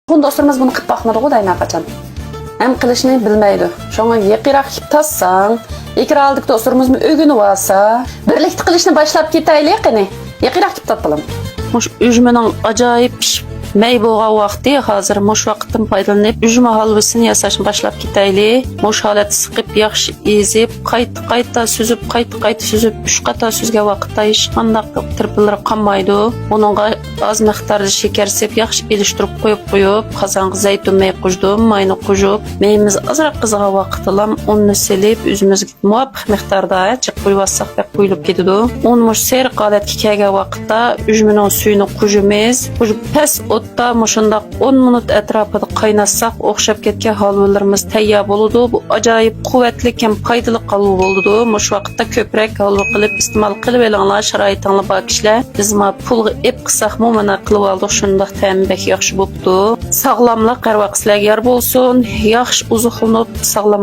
Bu dostlarımız bunu qilib baxmadı o dayman qachon. Hem qilishni bilmaydi. Şoňa yaqinroq qilib tassaň, ekranlık dostlarımız ögünüp alsa, birlikte qilishni başlap ketaylik qani. Yaqinroq qilib tapalım. Muş üzümünün acayip Mey boğa vakti hazır muş vaqtdan foydalanıp üzüm halvasını yasaşını başlap ketayli. Muş halat sıqıp yaxşı ezip, qayta süzüp, 3 qata süzge vaqtda hiç qandaq tırpılır qanmaydı. Onunğa az miqdarda şeker sep yaxşı eliştirip qoyup, qazanğa zeytun mey qo'shdim, mayni qo'shib, meyimiz azroq qizg'a vaqtlam onni selib üzümizga muvafiq miqdarda chiq qo'yib alsaq bek qo'yilib ketadi. On mush seyr holatga kelgan vaqtda üzümünün suyunu qo'shamiz. Pes o'tda mushundaq 10 minut atrofida qaynatsak o'xshab ketgan halvalarimiz tayyor bo'ladi. Bu ajoyib quvvatli ham foydali halva bo'ladi. Mush vaqtda ko'proq halva qilib iste'mol qilib elinglar, sharoitinglar bor kishilar. Biz ma pulga ep qilsaqmi mana qilib oldik, shundaq ta'minbek yaxshi bo'pti. Sog'lomlik har vaqt sizlarga yor bo'lsin. Yaxshi uzuqlanib sog'lom